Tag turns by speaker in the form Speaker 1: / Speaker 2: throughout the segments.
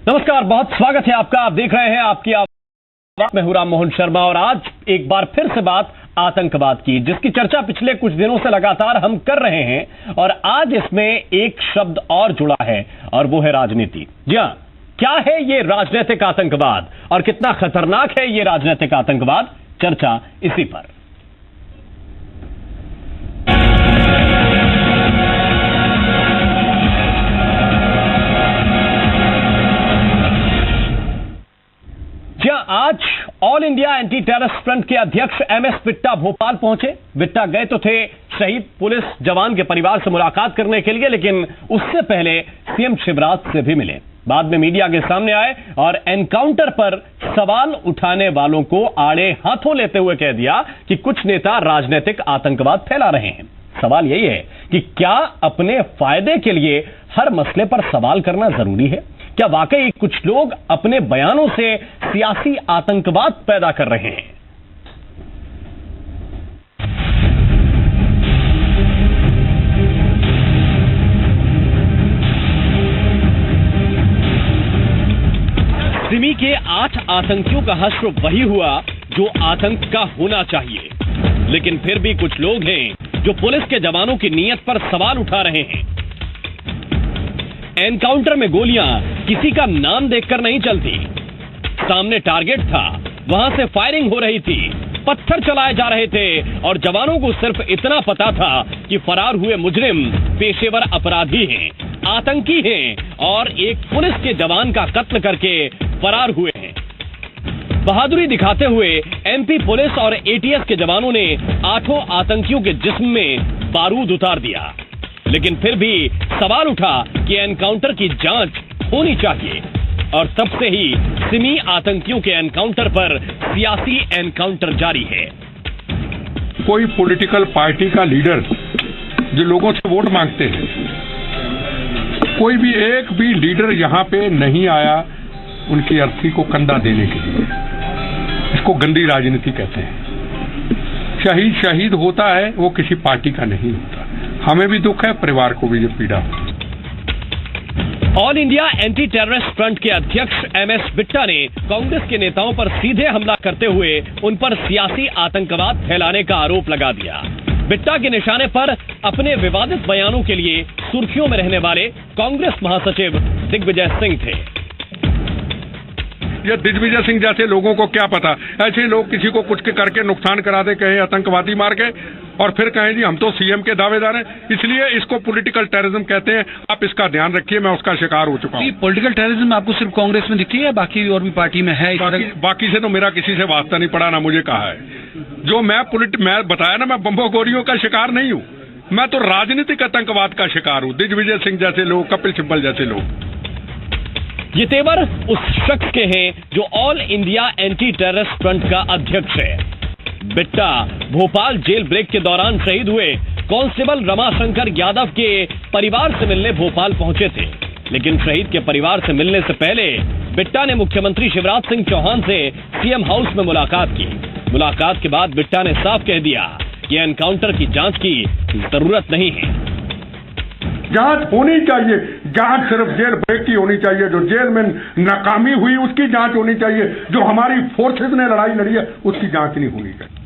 Speaker 1: नमस्कार, बहुत स्वागत है आपका। आप देख रहे हैं आपकी आवाज में हूं राम मोहन शर्मा और आज एक बार फिर से बात आतंकवाद की, जिसकी चर्चा पिछले कुछ दिनों से लगातार हम कर रहे हैं और आज इसमें एक शब्द और जुड़ा है और वो है राजनीति। जी हां, क्या है ये राजनीतिक आतंकवाद और कितना खतरनाक है ये राजनीतिक आतंकवाद, चर्चा इसी पर। आज all India anti terrorist front के अध्यक्ष एमएस बिट्टा भोपाल पहुंचे। बिट्टा गए तो थे शहीद पुलिस जवान के परिवार से मुलाकात करने के लिए, लेकिन उससे पहले सीएम शिवराज से भी मिले। बाद में मीडिया के सामने आए और एनकाउंटर पर सवाल उठाने वालों को आड़े हाथों लेते हुए कह दिया कि कुछ नेता राजनीतिक आतंकवाद फैला रहे हैं। सवाल यही है कि क्या अपने फायदे के लिए हर मसले पर सवाल करना जरूरी है? क्या वाकई कुछ लोग अपने बयानों से सियासी आतंकवाद पैदा कर रहे हैं? सिमी के 8 आतंकियों का हश्र वही हुआ जो आतंक का होना चाहिए, लेकिन फिर भी कुछ लोग हैं जो पुलिस के जवानों की नीयत पर सवाल उठा रहे हैं। एनकाउंटर में गोलियां किसी का नाम देखकर नहीं चलती। सामने टारगेट था, वहां से फायरिंग हो रही थी, पत्थर चलाए जा रहे थे और जवानों को सिर्फ इतना पता था कि फरार हुए मुजरिम पेशेवर अपराधी हैं, आतंकी हैं और एक पुलिस के जवान का कत्ल करके फरार हुए हैं। बहादुरी दिखाते हुए एमपी पुलिस और एटीएस के जवानों ने 8 आतंकियों के जिस्म में बारूद उतार दिया, लेकिन फिर भी सवाल उठा कि एनकाउंटर की जांच होनी चाहिए और तब से ही सिमी आतंकियों के एनकाउंटर पर सियासी एनकाउंटर जारी है।
Speaker 2: कोई पॉलिटिकल पार्टी का लीडर जो लोगों से वोट मांगते हैं, कोई भी एक भी लीडर यहां पे नहीं आया उनकी अर्थी को कंधा देने के लिए। इसको गंदी राजनीति कहते हैं। शहीद होता है, वो किसी पार्टी का नहीं होता। हमें भी दुख है, परिवार को भी ये पीड़ा है।
Speaker 1: All India anti terrorist front के अध्यक्ष एमएस बिट्टा ने कांग्रेस के नेताओं पर सीधे हमला करते हुए उन पर सियासी आतंकवाद फैलाने का आरोप लगा दिया। बिट्टा के निशाने पर अपने विवादित बयानों के लिए सुर्खियों में रहने वाले कांग्रेस महासचिव दिग्विजय सिंह थे।
Speaker 2: ये दिग्विजय सिंह जैसे लोगों को क्या पता, ऐसे लोग किसी को कुछ करके नुकसान करा दे, कहे आतंकवादी मार के और फिर कहें जी हम तो सीएम के दावेदार हैं। इसलिए इसको पॉलिटिकल टेररिज्म कहते हैं। आप इसका ध्यान रखिए, मैं उसका शिकार हो चुका हूं।
Speaker 3: पॉलिटिकल टेररिज्म आपको सिर्फ कांग्रेस में दिखती है, बाकी और भी पार्टी में है?
Speaker 2: बाकी से तो मेरा किसी से वास्ता नहीं पड़ा, ना मुझे कहा है। जो मैं बताया ना, मैं बम्बो गोलियों का शिकार नहीं हूं, मैं तो राजनीतिक आतंकवाद का शिकार हूं। दिग्विजय सिंह जैसे लोग, कपिल सिब्बल जैसे लोग।
Speaker 1: ये तेवर उस शख्स के हैं जो all India anti terrorist front का अध्यक्ष है। बिट्टा भोपाल जेल ब्रेक के दौरान शहीद हुए कांस्टेबल रमाशंकर यादव के परिवार से मिलने भोपाल पहुंचे थे, लेकिन शहीद के परिवार से मिलने से पहले बिट्टा ने मुख्यमंत्री शिवराज सिंह चौहान से सीएम हाउस में मुलाकात की। मुलाकात के बाद बिट्टा ने साफ कह दिया कि एनकाउंटर की जांच की जरूरत नहीं है।
Speaker 2: जांच होनी चाहिए, जांच सिर्फ जेल ब्रेक की होनी चाहिए। जो जेल में नाकामी हुई उसकी जांच होनी चाहिए, जो हमारी फोर्सेस ने लड़ाई लड़ी है उसकी जांच नहीं होनी चाहिए।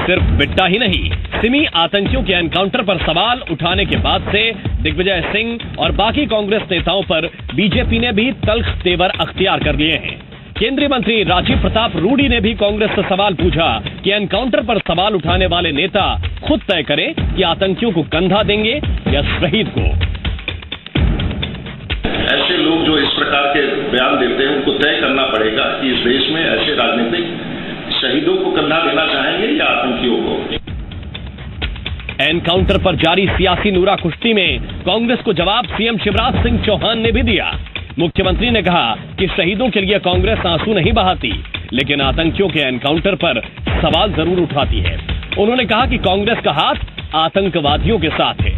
Speaker 1: सिर्फ बिट्टा ही नहीं, सिमी आतंकियों के एनकाउंटर पर सवाल उठाने के बाद से दिग्विजय सिंह और बाकी कांग्रेस नेताओं पर बीजेपी ने भी तल्ख तेवर अख्तियार कर लिए हैं। केंद्रीय मंत्री राजीव प्रताप रूडी ने भी कांग्रेस से सवाल पूछा कि एनकाउंटर पर सवाल उठाने वाले नेता खुद तय करें कि आतंकियों को कंधा देंगे या शहीद को।
Speaker 4: ऐसे लोग जो इस प्रकार के बयान देते हैं उनको तय करना पड़ेगा कि इस देश में ऐसे राजनीतिक शहीदों को कंधा देना चाहेंगे या आतंकियों को।
Speaker 1: एनकाउंटर पर जारी सियासी नूरा कुश्ती में कांग्रेस को जवाब सीएम शिवराज सिंह चौहान ने भी दिया। मुख्यमंत्री ने कहा कि शहीदों के लिए कांग्रेस आंसू नहीं बहाती, लेकिन आतंकियों के एनकाउंटर पर सवाल जरूर उठाती है। उन्होंने कहा कि कांग्रेस का हाथ आतंकवादियों के साथ है।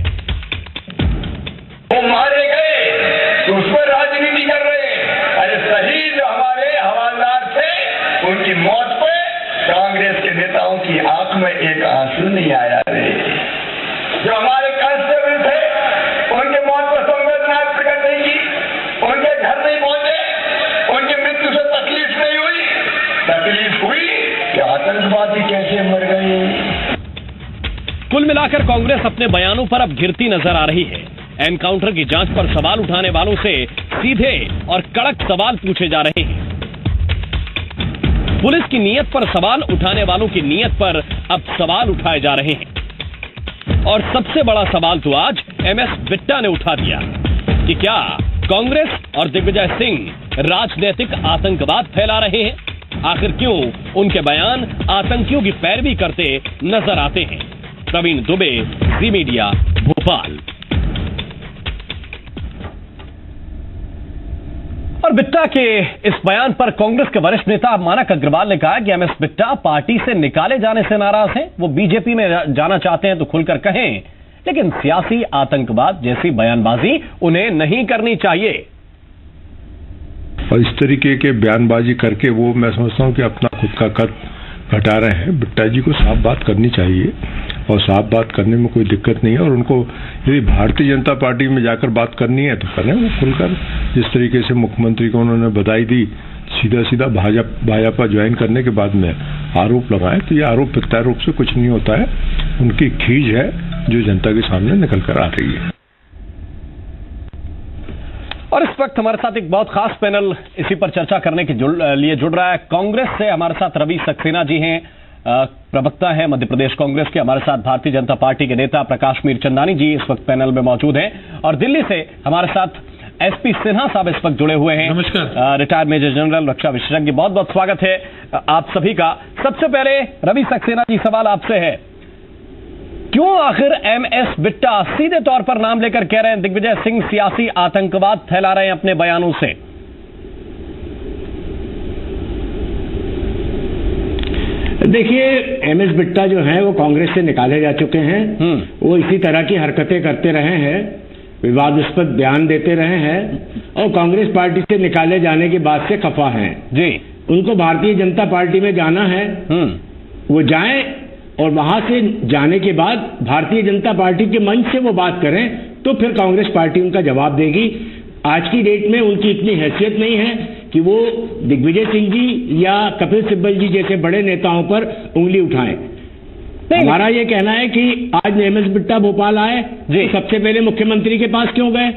Speaker 5: वो मारे गए तो उस पर राजनीति कर रहे हैं। अरे शहीद हमारे हवालदार थे, उनकी मौत पर कांग्रेस के नेताओं की आंख में एक आंसू नहीं आया। रे जो हमारे कांस्टेबल थे उनके मौत पर संवेदना प्रकट नहीं की, उनके तकलीफ हुई कि आतंकवादी कैसे मर गए।
Speaker 1: कुल मिलाकर कांग्रेस अपने बयानों पर अब गिरती नजर आ रही है। एनकाउंटर की जांच पर सवाल उठाने वालों से सीधे और कड़क सवाल पूछे जा रहे हैं। पुलिस की नीयत पर सवाल उठाने वालों की नीयत पर अब सवाल उठाए जा रहे हैं। और सबसे बड़ा सवाल तो आज एमएस बिट्टा ने उठा दिया कि क्या कांग्रेस और दिग्विजय सिंह राजनीतिक आतंकवाद फैला रहे हैं। आखिर क्यों उनके बयान आतंकियों की पैरवी करते नजर आते हैं। प्रवीण दुबे, जी मीडिया, भोपाल। और बिट्टा के इस बयान पर कांग्रेस के वरिष्ठ नेता मानक अग्रवाल ने कहा कि एमएस बिट्टा पार्टी से निकाले जाने से नाराज हैं। वो बीजेपी में जाना चाहते हैं तो खुलकर कहें, लेकिन सियासी आतंकवाद जैसी बयानबाजी उन्हें नहीं करनी चाहिए।
Speaker 2: और इस तरीके के बयानबाजी करके वो, मैं समझता हूं कि अपना खुद का कद घटा रहे हैं। बिट्टा जी को साफ बात करनी चाहिए और साफ बात करने में कोई दिक्कत नहीं है। और उनको यदि भारतीय जनता पार्टी में जाकर बात करनी है तो करें वो खुलकर। जिस तरीके से मुख्यमंत्री को उन्होंने बधाई दी, सीधा सीधा भाजपा ज्वाइन करने के बाद में आरोप लगाए, तो ये आरोप प्रत्यारोप से कुछ नहीं होता है। उनकी खींच है जो जनता के सामने निकल कर आ रही है।
Speaker 1: और इस वक्त हमारे साथ एक बहुत खास पैनल इसी पर चर्चा करने के लिए जुड़ रहा है। कांग्रेस से हमारे साथ रवि सक्सेना जी हैं, प्रवक्ता हैं मध्य प्रदेश कांग्रेस के। हमारे साथ भारतीय जनता पार्टी के नेता प्रकाश मीरचंदानी जी इस वक्त पैनल में मौजूद हैं। और दिल्ली से हमारे साथ एसपी सिन्हा साहब इस वक्त जुड़े हुए हैं।
Speaker 3: नमस्कार।
Speaker 1: रिटायर्ड मेजर जनरल, रक्षा विशेषज्ञ। बहुत बहुत स्वागत है आप सभी का। सबसे पहले रवि सक्सेना जी, सवाल आपसे है, क्यों आखिर एमएस बिट्टा सीधे तौर पर नाम लेकर कह रहे हैं दिग्विजय सिंह सियासी आतंकवाद फैला रहे हैं अपने बयानों से?
Speaker 6: देखिए, एमएस बिट्टा जो है वो कांग्रेस से निकाले जा चुके हैं। वो इसी तरह की हरकतें करते रहे हैं, विवादास्पद बयान देते रहे हैं और कांग्रेस पार्टी से निकाले जाने की बात से खफा हैं।
Speaker 1: जी,
Speaker 6: उनको भारतीय जनता पार्टी में जाना है, वो जाएं और वहां से जाने के बाद भारतीय जनता पार्टी के मंच से वो बात करें तो फिर कांग्रेस पार्टी उनका जवाब देगी। आज की डेट में उनकी इतनी हैसियत नहीं है कि वो दिग्विजय सिंह जी या कपिल सिब्बल जी जैसे बड़े नेताओं पर उंगली उठाएं। हमारा ये कहना है कि आज एमएस बिट्टा भोपाल आए, तो सबसे पहले मुख्यमंत्री के पास क्यों गए?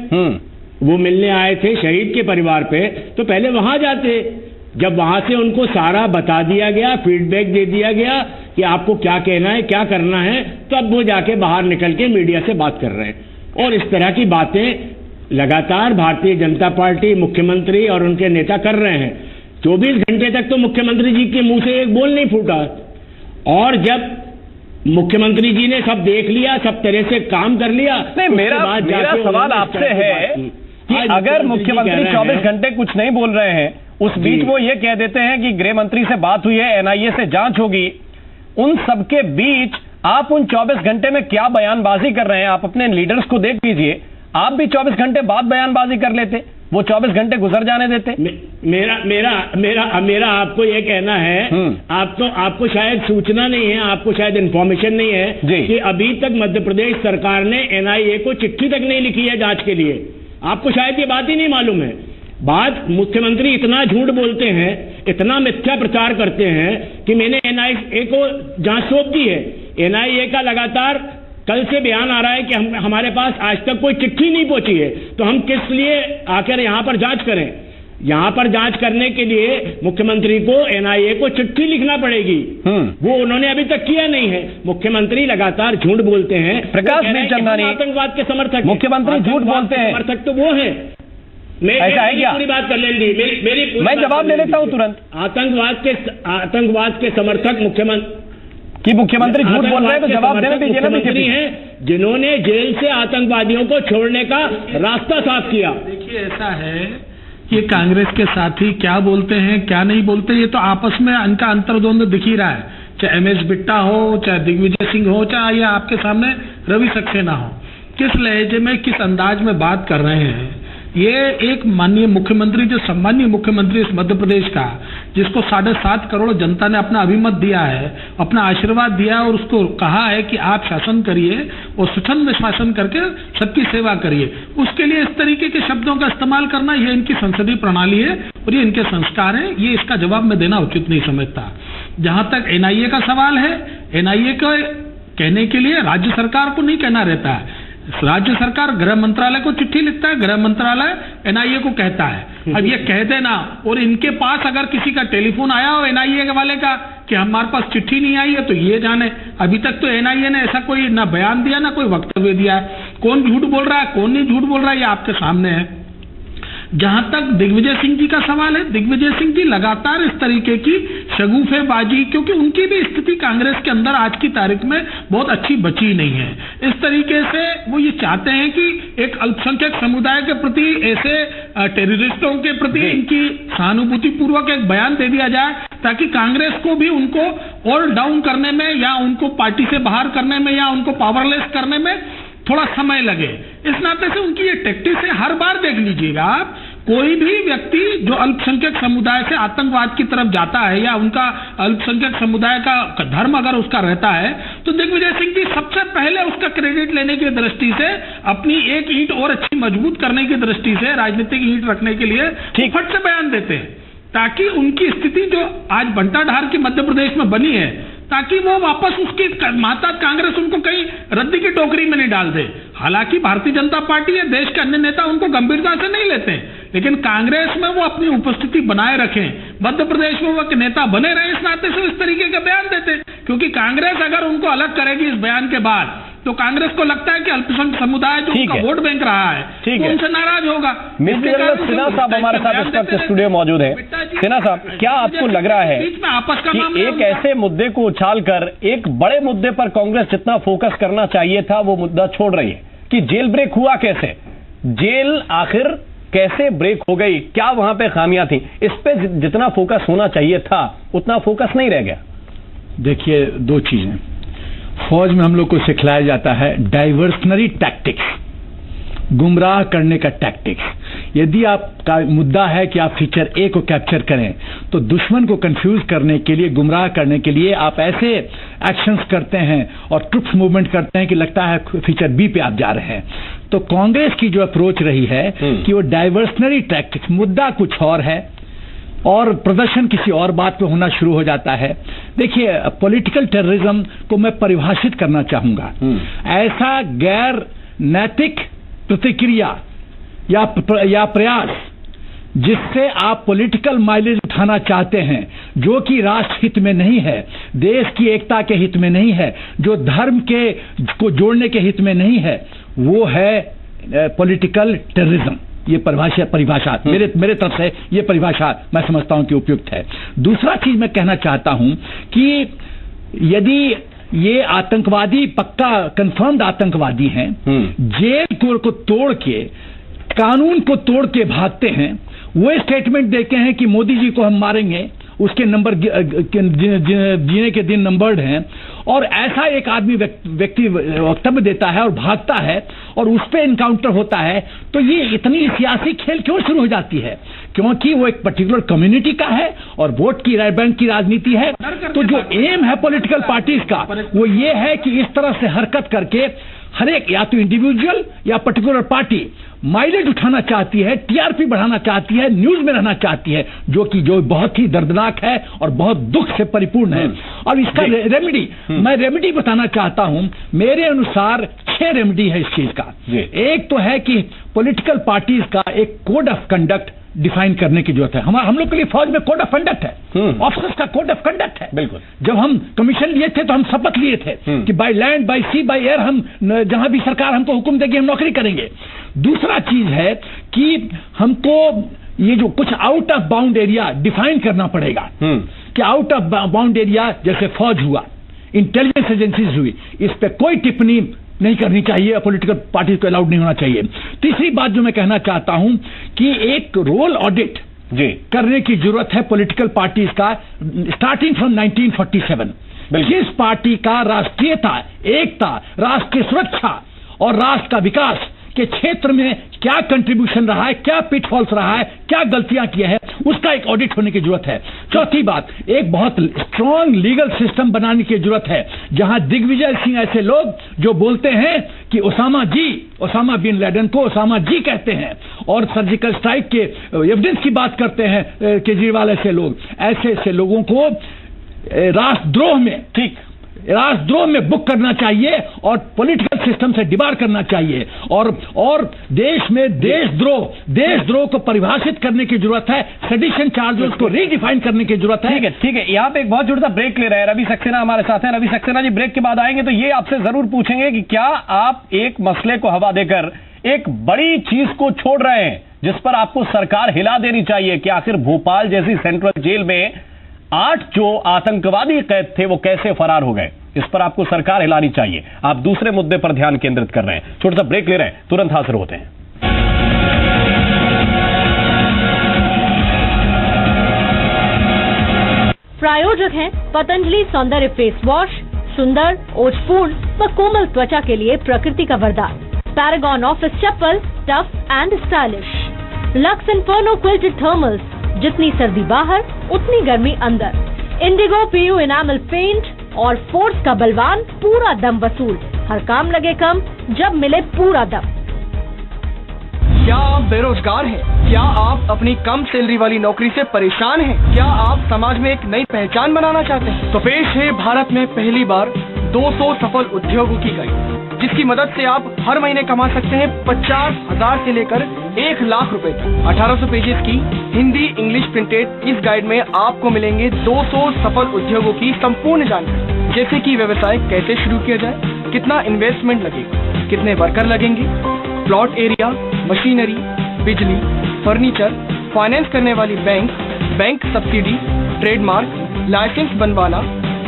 Speaker 6: वो मिलने आए थे शहीद के परिवार पे, तो पहले वहां जाते। जब वहां से उनको सारा बता दिया गया, फीडबैक दे दिया गया कि आपको क्या कहना है, क्या करना है, तब वो जाके बाहर निकल के मीडिया से बात कर रहे हैं। और इस तरह की बातें लगातार भारतीय जनता पार्टी, मुख्यमंत्री और उनके नेता कर रहे हैं। 24 घंटे तक तो मुख्यमंत्री जी के मुंह से एक बोल नहीं फूटा। और जब मुख्यमंत्री जी ने सब देख लिया, सब तरह से काम कर लिया,
Speaker 1: नहीं, मेरा सवाल आपसे है कि अगर मुख्यमंत्री 24 घंटे कुछ नहीं बोल रहे हैं, उस बीच वो ये कह देते हैं कि गृह मंत्री से बात हुई है, एनआईए से जांच होगी, उन सबके बीच आप उन 24 घंटे में क्या बयानबाजी कर रहे हैं? आप अपने लीडर्स को देख लीजिए, आप भी 24 घंटे बाद बयानबाजी कर लेते, वो 24 घंटे गुजर जाने देते।
Speaker 6: मेरा आपको ये कहना है, आपको शायद सूचना नहीं है, आपको शायद इंफॉर्मेशन नहीं है कि अभी तक मध्य प्रदेश सरकार ने एनआईए को चिट्ठी तक नहीं लिखी है जांच के लिए। आपको शायद ये बात ही नहीं मालूम है। मुख्यमंत्री इतना झूठ बोलते हैं, इतना मिथ्या प्रचार करते हैं कि मैंने एनआईए को जांच सौंप दी है। एनआईए का लगातार कल से बयान आ रहा है कि हमारे पास आज तक कोई चिट्ठी नहीं पहुंची है, तो हम किस लिए आकर यहां पर जांच करें? यहां पर जांच करने के लिए मुख्यमंत्री को एनआईए को चिट्ठी लिखना पड़ेगी। वो उन्होंने अभी तक किया नहीं है। मुख्यमंत्री लगातार झूठ बोलते हैं।
Speaker 1: प्रकाश मीरचंदानी
Speaker 6: आतंकवाद के समर्थक,
Speaker 1: मुख्यमंत्री झूठ बोलते हैं,
Speaker 6: समर्थक तो वो है।
Speaker 1: ऐसा है क्या?
Speaker 6: पूरी बात कर लेंगे,
Speaker 1: मैं जवाब ले लेता हूं तुरंत।
Speaker 6: आतंकवाद के समर्थक
Speaker 1: मुख्यमंत्री झूठ बोल रहे हैं तो जवाब देने दीजिए ना।
Speaker 6: मुख्यमंत्री हैं जिन्होंने जेल से आतंकवादियों को छोड़ने का रास्ता साफ किया।
Speaker 3: देखिए, ऐसा है, ये कांग्रेस के साथी क्या बोलते हैं क्या नहीं बोलते, ये तो आपस में इनका अंतर्द्वंद दिख ही रहा है। चाहे एमएस बिट्टा हो, चाहे दिग्विजय सिंह हो, चाहे ये आपके सामने रवि सक्सेना हो, किस लहजे में, किस अंदाज में बात कर रहे हैं। ये एक माननीय मुख्यमंत्री, जो सम्मानीय मुख्यमंत्री इस मध्य प्रदेश का, जिसको 7.5 करोड़ जनता ने अपना अभिमत दिया है, अपना आशीर्वाद दिया है और उसको कहा है कि आप शासन करिए और स्वच्छंद शासन करके सबकी सेवा करिए, उसके लिए इस तरीके के शब्दों का इस्तेमाल करना ये इनकी संसदीय प्रणाली है और ये इनके संस्कार हैं। ये इसका जवाब मैं देना उचित नहीं समझता। जहां तक एनआईए का सवाल है, एनआईए को कहने के लिए राज्य सरकार को नहीं कहना रहता है, राज्य सरकार गृह मंत्रालय को चिट्ठी लिखता है, गृह मंत्रालय एनआईए को कहता है। अब ये कह देना और इनके पास अगर किसी का टेलीफोन आया हो एनआईए के वाले का कि हमारे पास चिट्ठी नहीं आई है तो ये जाने। अभी तक तो एनआईए ने ऐसा कोई ना बयान दिया ना कोई वक्तव्य दिया है। कौन झूठ बोल रहा है कौन नहीं झूठ बोल रहा है ये आपके सामने है। जहां तक दिग्विजय सिंह जी का सवाल है, दिग्विजय सिंह जी लगातार इस तरीके की शगुफेबाजी, क्योंकि उनकी भी स्थिति कांग्रेस के अंदर आज की तारीख में बहुत अच्छी बची नहीं है। इस तरीके से वो ये चाहते हैं कि एक अल्पसंख्यक समुदाय के प्रति ऐसे टेररिस्टों के प्रति इनकी सहानुभूति पूर्वक एक बयान दे दिया जाए ताकि कांग्रेस को भी उनको और डाउन करने में या उनको पार्टी से बाहर करने में या उनको पावरलेस करने में थोड़ा समय लगे। इस नाते से उनकी ये टैक्टिस है। हर बार देख लीजिएगा आप, कोई भी व्यक्ति जो अल्पसंख्यक समुदाय से आतंकवाद की तरफ जाता है या उनका अल्पसंख्यक समुदाय का धर्म अगर उसका रहता है तो दिग्विजय सिंह जी सबसे पहले उसका क्रेडिट लेने की दृष्टि से, अपनी एक ईंट और अच्छी मजबूत करने की दृष्टि से, राजनीतिक ईंट रखने के लिए फट से बयान देते हैं ताकि उनकी स्थिति जो आज बंटाढार की मध्य प्रदेश में बनी है ताकि वो वापस उसकी माता कांग्रेस उनको कहीं रद्दी की टोकरी में नहीं डाल दे। हालांकि भारतीय जनता पार्टी या देश के अन्य नेता उनको गंभीरता से नहीं लेते, लेकिन कांग्रेस में वो अपनी उपस्थिति बनाए रखें, मध्य प्रदेश में वो एक नेता बने रहे, इस नाते से इस तरीके के बयान देते हैं। क्योंकि कांग्रेस अगर उनको अलग करेगी इस बयान के बाद तो कांग्रेस को लगता है कि अल्पसंख्यक समुदाय जो उनका वोट बैंक रहा है वो उनसे नाराज होगा।
Speaker 1: सिन्हा साहब हमारे साथ इस वक्त स्टूडियो मौजूद है। सिन्हा साहब, क्या आपको लग रहा है कि एक ऐसे मुद्दे को उछालकर एक बड़े मुद्दे पर कांग्रेस जितना फोकस करना चाहिए था वो मुद्दा छोड़ रही है कि जेल ब्रेक हुआ कैसे, जेल आखिर कैसे ब्रेक हो गई, क्या वहां पे खामियां थी, इस पे जितना फोकस होना चाहिए था उतना फोकस नहीं रह गया?
Speaker 7: देखिए, दो चीजें फौज में हम लोग को सिखलाया जाता है, डाइवर्सनरी टैक्टिक्स, गुमराह करने का टैक्टिक्स। यदि आपका मुद्दा है कि आप फीचर ए को कैप्चर करें तो दुश्मन को कंफ्यूज करने के लिए, गुमराह करने के लिए आप ऐसे एक्शंस करते हैं और ट्रुप्स मूवमेंट करते हैं कि लगता है फीचर बी पे आप जा रहे हैं। तो कांग्रेस की जो अप्रोच रही है कि वो डाइवर्सनरी टैक्टिक्स, मुद्दा कुछ और है और प्रदर्शन किसी और बात पे होना शुरू हो जाता है। देखिए, पॉलिटिकल टेररिज्म को मैं परिभाषित करना चाहूंगा, ऐसा गैर नैतिक प्रतिक्रिया या प्रयास जिससे आप पॉलिटिकल माइलेज उठाना चाहते हैं, जो कि राष्ट्र हित में नहीं है, देश की एकता के हित में नहीं है, जो धर्म के को जोड़ने के हित में नहीं है, वो है पॉलिटिकल टेररिज्म। ये परिभाषा मेरे तरफ से ये परिभाषा मैं समझता हूं कि उपयुक्त है। दूसरा चीज मैं कहना चाहता हूं कि यदि ये आतंकवादी पक्का कंफर्म्ड आतंकवादी हैं, जेल को तोड़ के, कानून को तोड़ के भागते हैं, वो स्टेटमेंट देते हैं कि मोदी जी को हम मारेंगे, उसके नंबर जीने के दिन नंबर्ड हैं, और ऐसा एक आदमी व्यक्ति वक्तव्य देता है और भागता है और उस पर इनकाउंटर होता है, तो ये इतनी सियासी खेल क्यों शुरू हो जाती है? क्योंकि वो एक पर्टिकुलर कम्युनिटी का है और वोट की बैंक की राजनीति है। तो जो एम है पॉलिटिकल पार्टीज का वो ये है कि इस तरह से हरकत करके हर एक, या तो इंडिविजुअल या पर्टिकुलर पार्टी माइलेज उठाना चाहती है, टीआरपी बढ़ाना चाहती है, न्यूज में रहना चाहती है, जो बहुत ही दर्दनाक है और बहुत दुख से परिपूर्ण है। और इसका रेमेडी, मैं रेमेडी बताना चाहता हूं। मेरे अनुसार 6 रेमेडी है इस चीज का। एक तो है कि पॉलिटिकल पार्टीज का एक कोड ऑफ कंडक्ट डिफाइन करने की जरूरत है। हम लोग के लिए फौज में कोड ऑफ कंडक्ट है, ऑफिसर्स का कोड ऑफ कंडक्ट है। बिल्कुल, जब हम कमीशन लिए थे तो हम शपथ लिए थे कि by land, by sea, by air, हम जहां भी सरकार हमको हुक्म देगी हम नौकरी करेंगे। दूसरा चीज है कि हमको ये जो कुछ out of bound area define करना पड़ेगा कि आउट ऑफ बाउंड एरिया जैसे फौज हुआ, इंटेलिजेंस एजेंसीज हुई, इस पे कोई टिप्पणी नहीं करनी चाहिए, पॉलिटिकल पार्टी को अलाउड नहीं होना चाहिए। तीसरी बात जो मैं कहना चाहता हूं कि एक रोल ऑडिट करने की जरूरत है पॉलिटिकल पार्टीज का, स्टार्टिंग फ्रॉम 1947। किस पार्टी का राष्ट्रीयता, एकता, राष्ट्र की सुरक्षा और राष्ट्र का विकास के क्षेत्र में क्या कंट्रीब्यूशन रहा है, क्या पिटफॉल्स रहा है, क्या गलतियां की है, उसका एक ऑडिट होने की जरूरत है। चौथी बात, एक बहुत स्ट्रांग लीगल सिस्टम बनाने की जरूरत है, जहां दिग्विजय सिंह ऐसे लोग जो बोलते हैं कि ओसामा बिन लादेन को ओसामा जी कहते हैं और सर्जिकल स्ट्राइक के एविडेंस की बात करते हैं केजरीवाल, ऐसे लोगों को राष्ट्रद्रोह में बुक करना चाहिए और पॉलिटिकल सिस्टम से डिबार करना चाहिए और देश में देशद्रोह को परिभाषित करने की जरूरत है, सेडिशन चार्जेस को रीडिफाइन करने की जरूरत है।
Speaker 1: ठीक है, यहाँ पे एक बहुत छोटा सा ब्रेक ले रहे हैं। रवि सक्सेना हमारे साथ हैं। रवि सक्सेना जी, ब्रेक के बाद आएंगे तो ये आपसे जरूर पूछेंगे कि क्या आप एक मसले को हवा देकर एक बड़ी चीज को छोड़ रहे हैं जिस पर आपको सरकार हिला देनी चाहिए कि आखिर भोपाल जैसी सेंट्रल जेल में 8 जो आतंकवादी कैद थे वो कैसे फरार हो गए, इस पर आपको सरकार हिलानी चाहिए। आप दूसरे मुद्दे पर ध्यान केंद्रित कर रहे हैं। छोटा सा ब्रेक ले रहे हैं, तुरंत हाजिर होते हैं।
Speaker 8: प्रायोजक हैं पतंजलि सौंदर्य फेस वॉश, सुंदर, ओजपूर्ण व कोमल त्वचा के लिए प्रकृति का वरदान। Paragon office chappal, tough and stylish. Lux inferno quilted thermals, जितनी सर्दी बाहर उतनी गर्मी अंदर। इंडिगो पीयू इनामल पेंट और फोर्स का बलवान पूरा दम वसूल। हर काम लगे कम जब मिले पूरा दम।
Speaker 9: क्या आप बेरोजगार हैं? क्या आप अपनी कम सैलरी वाली नौकरी से परेशान हैं? क्या आप समाज में एक नई पहचान बनाना चाहते हैं? तो पेश है भारत में पहली बार 200 सफल उद्योगों की गाइड, जिसकी मदद से आप हर महीने कमा सकते हैं 50,000 से लेकर 1 लाख रुपए तक। 1800 पेजेस की हिंदी इंग्लिश प्रिंटेड इस गाइड में आपको मिलेंगे 200 सफल उद्योगों की संपूर्ण जानकारी, जैसे कि व्यवसाय कैसे शुरू किया जाए, कितना इन्वेस्टमेंट लगेगा, कितने वर्कर लगेंगे, प्लॉट एरिया, मशीनरी, बिजली, फर्नीचर, फाइनेंस करने वाली बैंक सब्सिडी, ट्रेडमार्क, लाइसेंस बनवाना,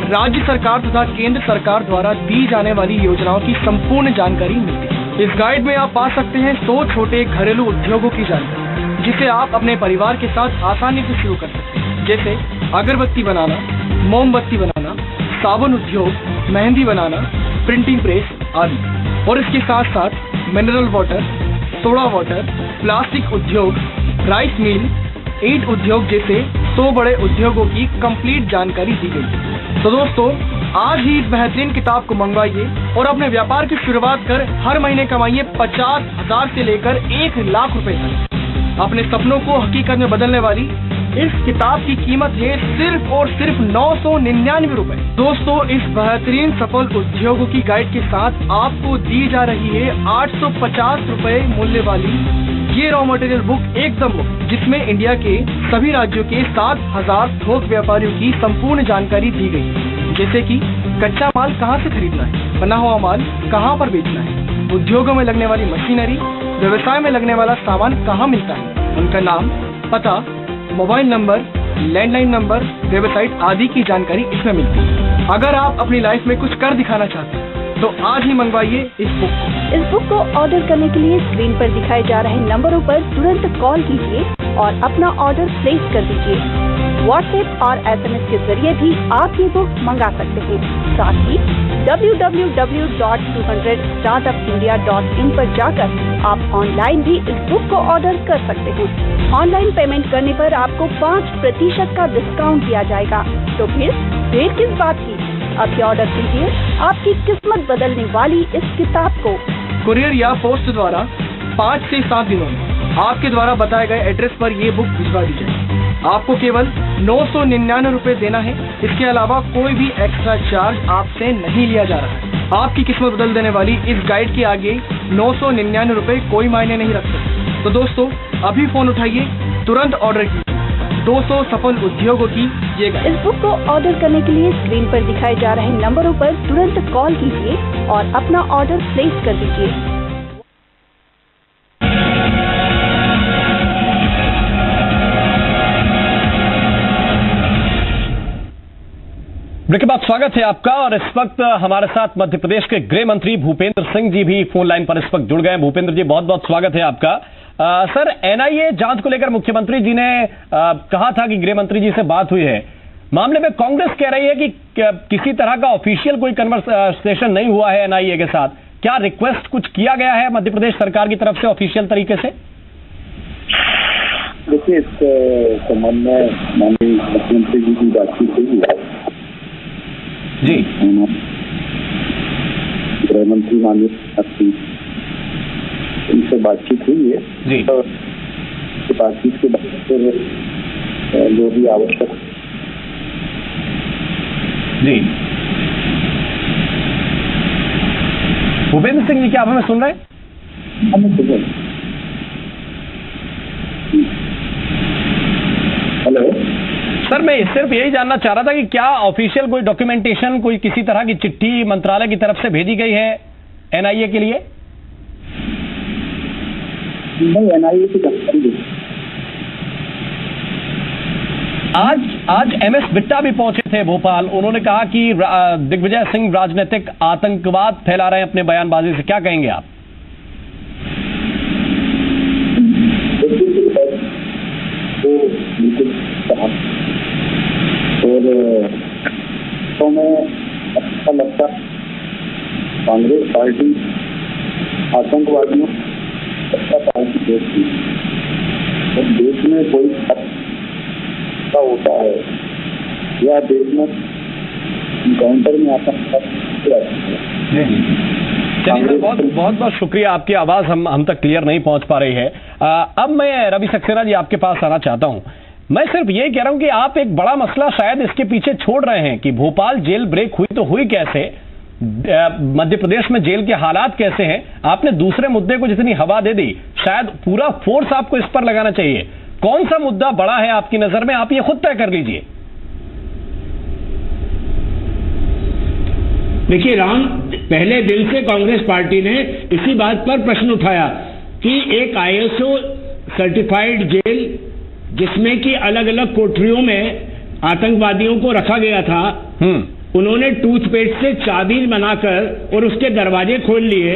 Speaker 9: राज्य सरकार तथा केंद्र सरकार द्वारा दी जाने वाली योजनाओं की संपूर्ण जानकारी मिलती है। इस गाइड में आप पा सकते हैं 100 छोटे घरेलू उद्योगों की जानकारी, जिसे आप अपने परिवार के साथ आसानी से शुरू कर सकते हैं, जैसे अगरबत्ती बनाना, मोमबत्ती बनाना, साबुन उद्योग, मेहंदी बनाना, प्रिंटिंग प्रेस आदि। और इसके साथ साथ mineral water, soda water, plastic उद्योग, राइस मिल, ईंट उद्योग जैसे 100 बड़े उद्योगों की कंप्लीट जानकारी दी गई। तो दोस्तों, आज ही इस बेहतरीन किताब को मंगवाइए और अपने व्यापार की शुरुआत कर हर महीने कमाइए 50,000 से लेकर 1 लाख रुपए तक। अपने सपनों को हकीकत में बदलने वाली इस किताब की कीमत है सिर्फ और सिर्फ 999 रुपए। दोस्तों, इस बेहतरीन सफल उद्योगों की गाइड के साथ आपको दी जा रही है 850 रुपए मूल्य वाली ये रॉ मटेरियल बुक एकदम मुफ्त, जिसमें इंडिया के सभी राज्यों के 7,000 थोक व्यापारियों की संपूर्ण जानकारी दी गई है, जैसे कि कच्चा माल कहां से खरीदना है, बना हुआ माल कहां पर बेचना है, उद्योगों में लगने वाली मशीनरी, व्यवसाय में लगने वाला सामान कहां मिलता है, उनका नाम, पता, mobile number, landline number, website आदि की जानकारी इसमें मिलती है। अगर आप अपनी लाइफ में कुछ कर दिखाना चाहते हैं तो आज ही मंगवाइए इस बुक को।
Speaker 10: इस बुक को ऑर्डर करने के लिए स्क्रीन पर दिखाए जा रहे नंबरों पर तुरंत कॉल कीजिए और अपना ऑर्डर प्लेस कर दीजिए। व्हाट्सएप और SMS के जरिए भी आप ये बुक मंगा सकते हैं। साथ ही www.200startupindia.in पर जाकर आप ऑनलाइन भी इस बुक को ऑर्डर कर सकते हैं। ऑनलाइन पेमेंट करने पर आपको 5% का डिस्काउंट दिया जाएगा। तो फिर देर किस बात की, अभी ऑर्डर कीजिए आपकी किस्मत बदलने वाली इस किताब को।
Speaker 9: कुरियर या पोस्ट द्वारा 5 से 7 दिनों में आपके द्वारा बताए गए एड्रेस पर ये बुक भिजवा दी जाएगी। आपको केवल 999 रुपए देना है। इसके अलावा कोई भी एक्स्ट्रा चार्ज आपसे नहीं लिया जा रहा है। आपकी किस्मत बदल देने वाली इस गाइड के आगे 999 रुपए कोई मायने नहीं रखते। तो दोस्तों, अभी फोन उठाइए, तुरंत ऑर्डर कीजिए 200 सफल उद्योगों की ये गाइड।
Speaker 10: इस बुक को ऑर्डर करने के लिए स्क्रीन पर दिखाए जा रहे नंबरों पर तुरंत कॉल कीजिए और अपना ऑर्डर प्लेस कर दीजिए।
Speaker 1: ब्रेक के बाद स्वागत है आपका। और इस वक्त हमारे साथ मध्य प्रदेश के गृह मंत्री भूपेंद्र सिंह जी भी फोन लाइन पर इस वक्त जुड़ गए। भूपेंद्र जी, बहुत बहुत स्वागत है आपका। सर, NIA जांच को लेकर मुख्यमंत्री जी ने कहा था कि गृह मंत्री जी से बात हुई है। मामले में कांग्रेस कह रही है कि किसी तरह का ऑफिशियल कोई कन्वर्सेशन नहीं हुआ है NIA के साथ। क्या रिक्वेस्ट कुछ किया गया है मध्य प्रदेश सरकार की तरफ से ऑफिशियल तरीके से?
Speaker 11: देखिए, इस संबंध में माननीय मुख्यमंत्री जी की बातचीत हुई है
Speaker 1: जी,
Speaker 11: गृह मंत्री माननीय इनसे बातचीत हुई है
Speaker 1: जी।
Speaker 11: तो बातचीत के बाद फिर जो भी आवश्यक
Speaker 1: जी। भूपेंद्र सिंह जी, क्या आप हमें सुन रहे हैं?
Speaker 11: हेलो
Speaker 1: सर, मैं सिर्फ यही जानना चाह रहा था कि क्या ऑफिशियल कोई डॉक्यूमेंटेशन, कोई किसी तरह की चिट्ठी मंत्रालय की तरफ से भेजी गई है एनआईए के लिए?
Speaker 11: नहीं, एनआईए की जानकारी
Speaker 1: आज एमएस बिट्टा भी पहुंचे थे भोपाल। उन्होंने कहा कि दिग्विजय सिंह राजनीतिक आतंकवाद फैला रहे हैं अपने बयानबाजी से, क्या कहेंगे आप?
Speaker 11: और तो मैं अच्छा लगता कांग्रेस पार्टी आतंकवादियों अच्छा पार्टी देखती और देश में कोई होता है या देश में इनकाउंटर में आतंकवाद।
Speaker 1: चलिए, बहुत बहुत शुक्रिया। आपकी आवाज हम तक क्लियर नहीं पहुंच पा रही है। अब मैं रवि सक्सेना जी आपके पास आना चाहता हूं। मैं सिर्फ यही कह रहा हूं कि आप एक बड़ा मसला शायद इसके पीछे छोड़ रहे हैं कि भोपाल जेल ब्रेक हुई तो हुई कैसे, मध्य प्रदेश में जेल के हालात कैसे हैं। आपने दूसरे मुद्दे को जितनी हवा दे दी, शायद पूरा फोर्स आपको इस पर लगाना चाहिए। कौन सा मुद्दा बड़ा है आपकी नजर में, आप ये खुद तय कर लीजिए।
Speaker 6: देखिए राम, पहले दिन से कांग्रेस पार्टी ने इसी बात पर प्रश्न उठाया कि एक आईएसओ सर्टिफाइड जेल जिसमें कि अलग अलग कोठरियों में आतंकवादियों को रखा गया था, उन्होंने टूथपेस्ट से चाबी बनाकर और उसके दरवाजे खोल लिए,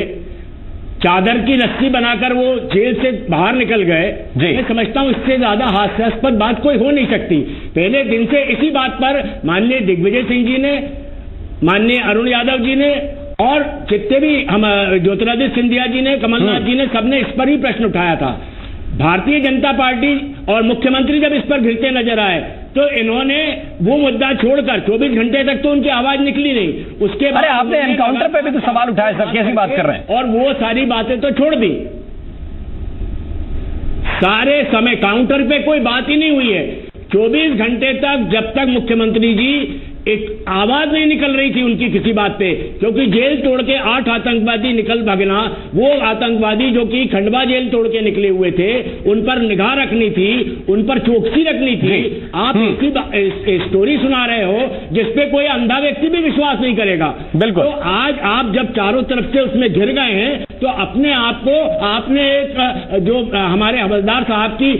Speaker 6: चादर की रस्सी बनाकर वो जेल से बाहर निकल गए। मैं समझता हूं इससे ज्यादा हास्यास्पद बात कोई हो नहीं सकती। पहले दिन से इसी बात पर माननीय दिग्विजय सिंह जी ने, माननीय अरुण यादव जी ने और जितने भी हम ज्योतिरादित्य सिंधिया जी ने, कमलनाथ जी ने, सबने इस पर ही प्रश्न उठाया था। भारतीय जनता पार्टी और मुख्यमंत्री जब इस पर घिरते नजर आए तो इन्होंने वो मुद्दा छोड़कर 24 घंटे तक तो उनकी आवाज निकली नहीं। उसके बाद
Speaker 1: आपने एनकाउंटर पे भी तो सवाल उठाए सर, कैसी बात कर रहे हैं?
Speaker 6: और वो सारी बातें तो छोड़ दी, सारे समय काउंटर पे कोई बात ही नहीं हुई है। 24 घंटे तक जब तक मुख्यमंत्री जी एक आवाज नहीं निकल रही थी उनकी किसी बात पे, क्योंकि जेल तोड़ के 8 आतंकवादी निकल भागना, वो आतंकवादी जो कि खंडवा जेल तोड़ के निकले हुए थे, उन पर निगाह रखनी थी, उन पर चौकसी रखनी थी। आप ऐसी स्टोरी सुना रहे हो जिसपे कोई अंधा व्यक्ति भी विश्वास नहीं करेगा।
Speaker 1: बिल्कुल।
Speaker 6: तो आज आप जब चारों तरफ से उसमें घिर गए हैं तो अपने आप को आपने एक जो हमारे हवलदार साहब की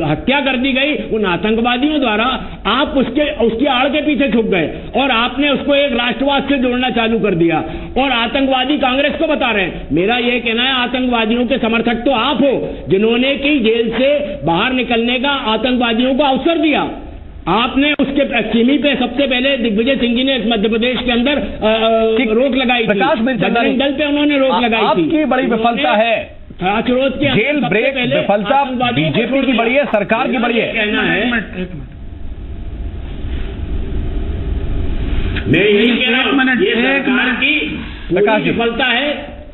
Speaker 6: हत्या कर दी गई उन आतंकवादियों द्वारा, आप उसकी आड़ के पीछे छुप गए और आपने उसको एक राष्ट्रवाद से जोड़ना चालू कर दिया और आतंकवादी कांग्रेस को बता रहे हैं। मेरा यह कहना है आतंकवादियों के समर्थक तो आप हो जिन्होंने की जेल से बाहर निकलने का आतंकवादियों को अवसर दिया। आपने उसके सिमी पे सबसे पहले दिग्विजय सिंह जी ने मध्य प्रदेश के अंदर रोक लगाई थी, बजरंग दल पे उन्होंने रोक लगाई थी।
Speaker 1: आपकी बड़ी विफलता है जेल ब्रेक, विफलता बीजेपी की बड़ी है, सरकार की बड़ी है।
Speaker 6: कहना है मैं यही कह रहा हूं, ये सरकार की पूरी विफलता है,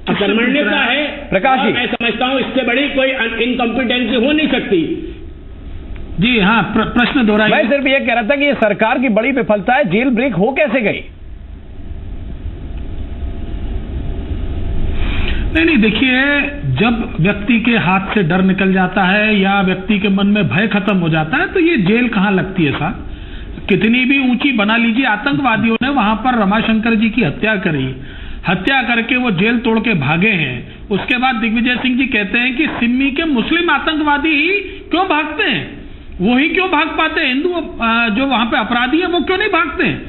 Speaker 6: अकर्मण्यता है।
Speaker 1: प्रकाश जी,
Speaker 6: मैं समझता हूं इससे बड़ी कोई इनकॉम्पिटेंसी हो नहीं सकती।
Speaker 3: जी हाँ, प्रश्न दोहराइए।
Speaker 1: मैं सिर्फ ये कह रहा था कि ये सरकार की बड़ी विफलता है, जेल ब्रेक हो कैसे गई?
Speaker 3: नहीं, देखिए, जब व्यक्ति के हाथ से डर निकल जाता है या व्यक्ति के मन में भय खत्म हो जाता है तो ये जेल कहां लगती है साहब? कितनी भी ऊंची बना लीजिए, आतंकवादियों ने वहां पर रमाशंकर जी की हत्या करी, हत्या करके वो जेल तोड़ के भागे हैं। उसके बाद दिग्विजय सिंह जी कहते हैं कि सिम्मी के मुस्लिम आतंकवादी ही क्यों भागते हैं, वो ही क्यों भाग पाते हैं, हिंदू जो वहां पे अपराधी है वो क्यों नहीं भागते हैं?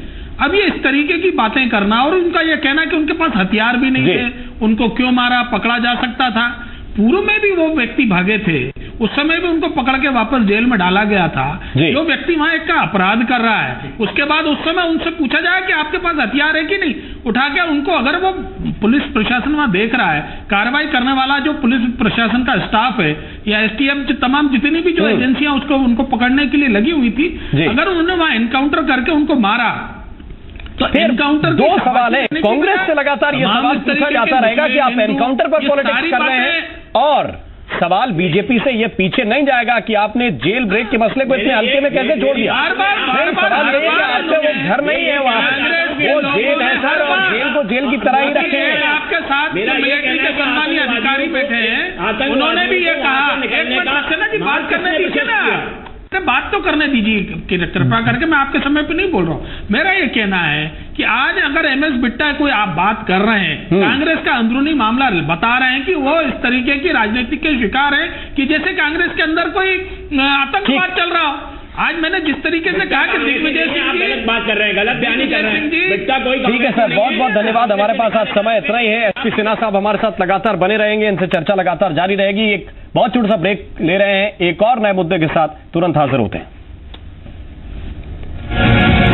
Speaker 3: अब ये इस तरीके की बातें करना और उनका ये कहना कि उनके पास हथियार भी नहीं थे, उनको क्यों मारा, पकड़ा जा सकता था। पूर्व में भी वो व्यक्ति भागे थे, उस समय भी उनको पकड़ के वापस जेल में डाला गया था। जो व्यक्ति वहां एक का अपराध कर रहा है उसके बाद उस समय उनसे पूछा जाए कि आपके पास हथियार है कि नहीं, उठा के उनको, अगर वो पुलिस प्रशासन वहां देख रहा है, कार्रवाई करने वाला जो पुलिस प्रशासन का स्टाफ है या एसटीएफ तमाम जितनी भी जो एजेंसियां उसको उनको पकड़ने के लिए लगी हुई थी, अगर उन्होंने वहां एनकाउंटर करके उनको मारा तो एनकाउंटर
Speaker 1: दो सवाल है। कांग्रेस से लगातार ये सवाल पूछा जाता रहेगा कि आप एनकाउंटर पर पॉलिटिक्स कर रहे हैं, और सवाल बीजेपी से ये पीछे नहीं जाएगा कि आपने जेल ब्रेक के मसले को इतने हल्के में कैसे छोड़ दिया। सवाल ये है कि आपसे वो घर नहीं है, वहां वो जेल है सर, और जेल को जेल की तरह ही रखे हैं।
Speaker 3: आपके साथ मिलिट्री के सम्मानीय अधिकारी बैठे हैं, उन्होंने भी ये कहा, एक मिनट की बात करने दीजिए ना, बात तो करने दीजिए कृपा करके, मैं आपके समय पे नहीं बोल रहा हूं। मेरा ये कहना है कि आज अगर एमएस बिट्टा कोई आप बात कर रहे हैं, कांग्रेस का अंदरूनी मामला बता रहे हैं कि वो इस तरीके की राजनीति के शिकार है कि जैसे कांग्रेस के अंदर कोई आतंकवाद चल रहा हो। आज मैंने जिस तरीके से कहा कि दिग्विजय सिंह जी
Speaker 6: गलत बात कर रहे हैं, गलत बयानी कर रहे हैं।
Speaker 1: ठीक है सर, बहुत बहुत धन्यवाद। हमारे पास आज समय इतना ही है। एसपी सिन्हा साहब हमारे साथ लगातार बने रहेंगे, इनसे चर्चा लगातार जारी रहेगी। एक बहुत छोटा सा ब्रेक ले रहे हैं, एक और नए मुद्दे के साथ तुरंत हाजिर होते हैं।